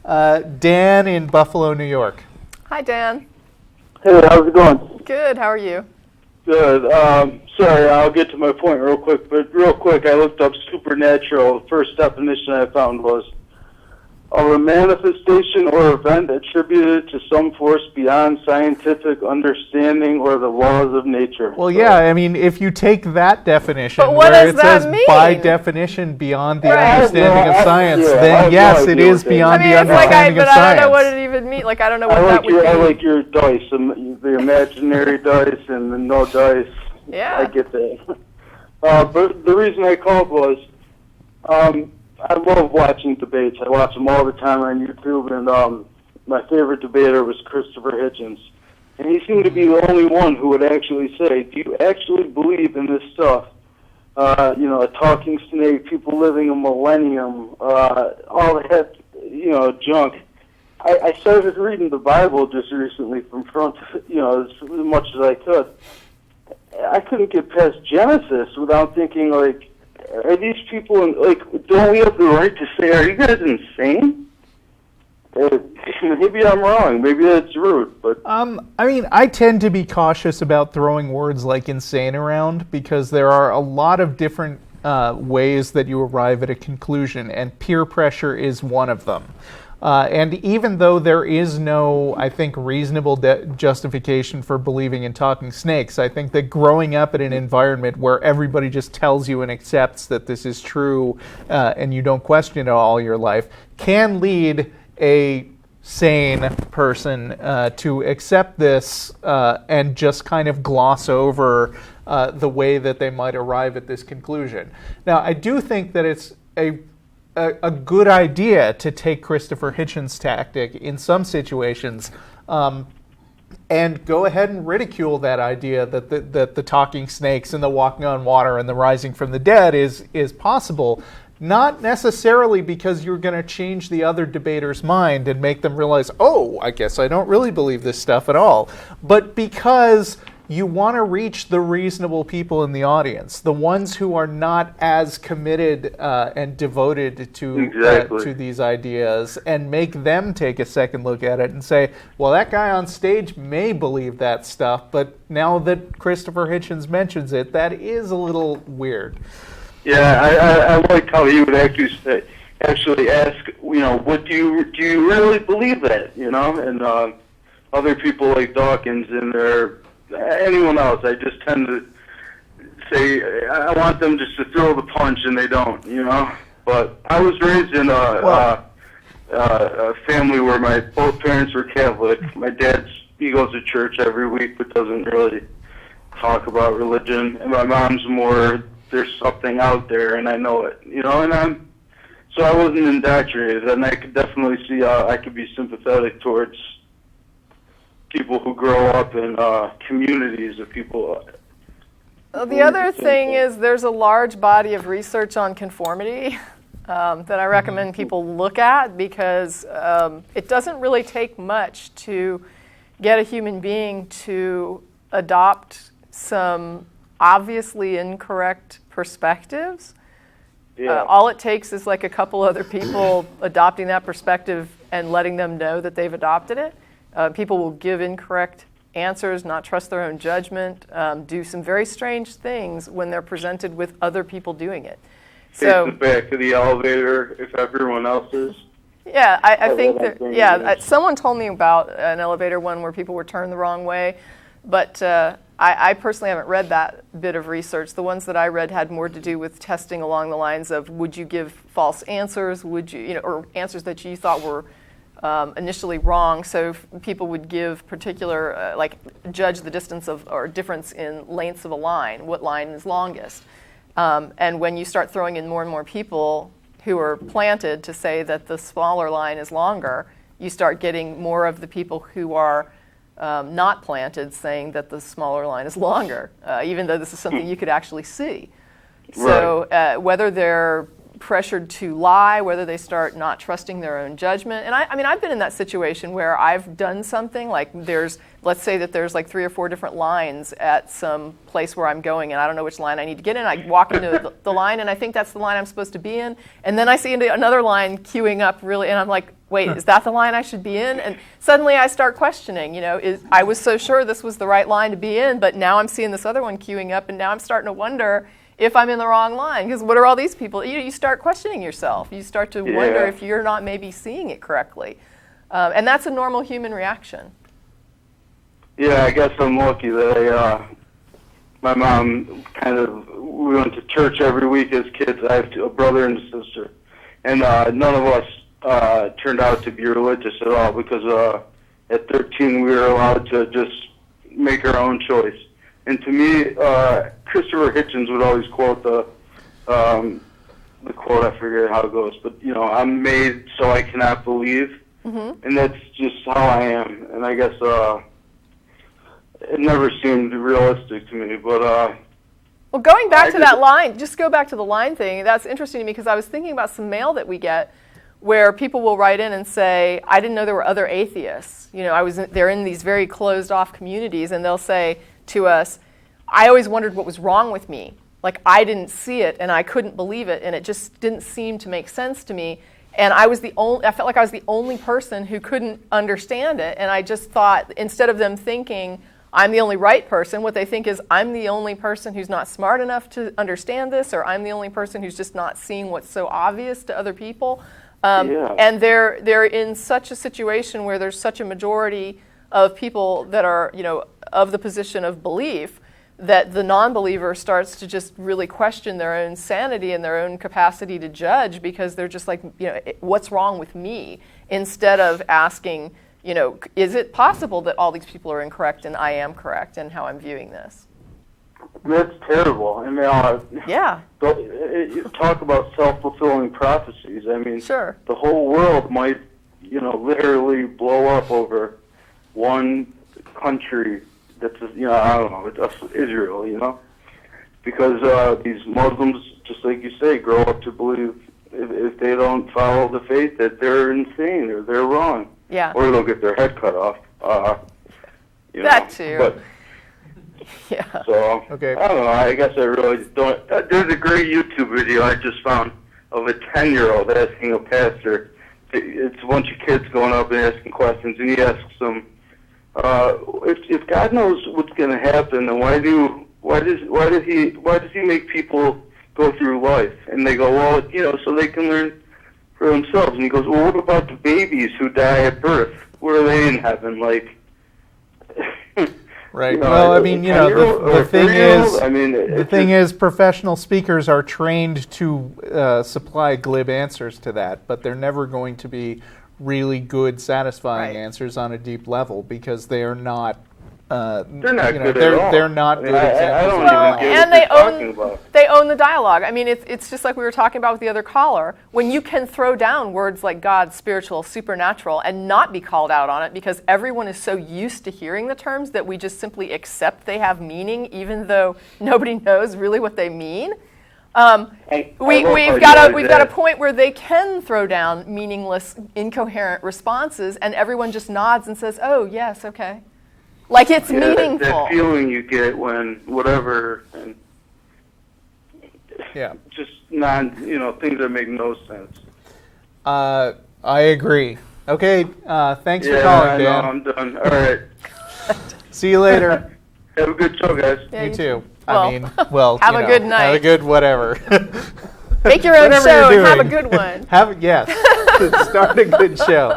Dan in Buffalo, New York. Hi, Dan. Hey, how's it going? Good. How are you? Good. Sorry, I'll get to my point real quick. But real quick, I looked up supernatural. The first definition I found was a manifestation or event attributed to some force beyond scientific understanding or the laws of nature. Well, yeah, I mean, if you take that definition, but what where does it says that mean? by definition beyond the Right. understanding of science, yeah, then yes, it is idea. beyond I mean, the it's like understanding but of science. I don't know what it even means. Like, I don't know what that would be. I like your dice, the imaginary dice and the no dice. Yeah. I get that. But the reason I called was, I love watching debates. I watch them all the time on YouTube, and my favorite debater was Christopher Hitchens. And he seemed to be the only one who would actually say, do you actually believe in this stuff? A talking snake, people living a millennium, all that, junk. I started reading the Bible just recently from front, as much as I could. I couldn't get past Genesis without thinking, like, are these people, don't we have the right to say, are you guys insane? Maybe I'm wrong. Maybe that's rude, but... I mean, I tend to be cautious about throwing words like insane around because there are a lot of different ways that you arrive at a conclusion, and peer pressure is one of them. And even though there is no, I think, reasonable justification for believing in talking snakes, I think that growing up in an environment where everybody just tells you and accepts that this is true and you don't question it all your life can lead a sane person to accept this and just kind of gloss over the way that they might arrive at this conclusion. Now, I do think that it's a good idea to take Christopher Hitchens' tactic in some situations and go ahead and ridicule that idea that the talking snakes and the walking on water and the rising from the dead is possible. Not necessarily because you're going to change the other debater's mind and make them realize, oh, I guess I don't really believe this stuff at all, but because you want to reach the reasonable people in the audience, the ones who are not as committed and devoted to these ideas, and make them take a second look at it and say, well, that guy on stage may believe that stuff, but now that Christopher Hitchens mentions it, that is a little weird. Yeah, I like how he would actually ask, what do you really believe that, And other people like Dawkins and anyone else, I just tend to say I want them just to throw the punch, and they don't, But I was raised in a family where both parents were Catholic. My he goes to church every week, but doesn't really talk about religion. And my mom's more, there's something out there, and I know it, and so I wasn't indoctrinated, and I could definitely see how I could be sympathetic towards people who grow up in communities of people. The other thing is there's a large body of research on conformity that I recommend people look at because it doesn't really take much to get a human being to adopt some obviously incorrect perspectives. Yeah. All it takes is like a couple other people adopting that perspective and letting them know that they've adopted it. People will give incorrect answers, not trust their own judgment, do some very strange things when they're presented with other people doing it. So take the back of the elevator if everyone else is. Yeah, I think that, someone told me about an elevator one where people were turned the wrong way, but I personally haven't read that bit of research. The ones that I read had more to do with testing along the lines of, would you give false answers, or answers that you thought were initially wrong, so people would give particular, judge the distance or difference in lengths of a line, what line is longest. And when you start throwing in more and more people who are planted to say that the smaller line is longer, you start getting more of the people who are not planted saying that the smaller line is longer, even though this is something you could actually see. So whether they're pressured to lie, whether they start not trusting their own judgment. And I mean, I've been in that situation where I've done something, like let's say that there's like 3 or 4 different lines at some place where I'm going, and I don't know which line I need to get in. I walk into the line, and I think that's the line I'm supposed to be in. And then I see another line queuing up and I'm like, wait, is that the line I should be in? And suddenly I start questioning, I was so sure this was the right line to be in, but now I'm seeing this other one queuing up, and now I'm starting to wonder if I'm in the wrong line, because what are all these people? You start questioning yourself. You start to wonder if you're not maybe seeing it correctly. And that's a normal human reaction. Yeah, I guess I'm lucky that my mom we went to church every week as kids. I have a brother and a sister. And none of us turned out to be religious at all, because at 13 we were allowed to just make our own choice. And to me, Christopher Hitchens would always quote the quote, I forget how it goes, but, I'm made so I cannot believe. Mm-hmm. And that's just how I am. And I guess it never seemed realistic to me. But well, going back to that line, just go back to the line thing. That's interesting to me, because I was thinking about some mail that we get where people will write in and say, I didn't know there were other atheists. They're in these very closed-off communities, and they'll say to us, I always wondered what was wrong with me. Like, I didn't see it, and I couldn't believe it, and it just didn't seem to make sense to me. And I felt like I was the only person who couldn't understand it, and I just thought, instead of them thinking, I'm the only right person, what they think is, I'm the only person who's not smart enough to understand this, or I'm the only person who's just not seeing what's so obvious to other people. And they're in such a situation where there's such a majority of people that are, of the position of belief, that the non-believer starts to just really question their own sanity and their own capacity to judge, because they're just like, what's wrong with me? Instead of asking, is it possible that all these people are incorrect and I am correct in how I'm viewing this? That's terrible. I mean, yeah. Talk about self-fulfilling prophecies. I mean, sure. The whole world might, literally blow up over one country that's, I don't know, it's Israel, because these Muslims, just like you say, grow up to believe if they don't follow the faith that they're insane or they're wrong. Yeah. Or they'll get their head cut off. That too. But, yeah. So, okay. I don't know, I guess I really don't. There's a great YouTube video I just found of a 10-year-old asking a pastor. It's a bunch of kids going up and asking questions, and he asks them, if God knows what's going to happen, then why does he make people go through life? And they go, well, so they can learn for themselves. And he goes, well, what about the babies who die at birth? Where are they in heaven? Like, right. Well, I mean, the thing is, professional speakers are trained to supply glib answers to that, but they're never going to be really good, satisfying answers on a deep level, because they are not. They're not good at all. They're not good examples. And they own the dialogue. I mean, it's just like we were talking about with the other caller. When you can throw down words like God, spiritual, supernatural, and not be called out on it, because everyone is so used to hearing the terms that we just simply accept they have meaning, even though nobody knows really what they mean. We've got a point where they can throw down meaningless, incoherent responses, and everyone just nods and says, "Oh, yes, okay." Like it's meaningful. That feeling you get when whatever, and just things that make no sense. I agree. Okay, thanks for calling, Dan. I'm done. All right. See you later. Have a good show, guys. Yeah, you too. Have a good night. Have a good whatever. Make your own show and have a good one. Start a good show.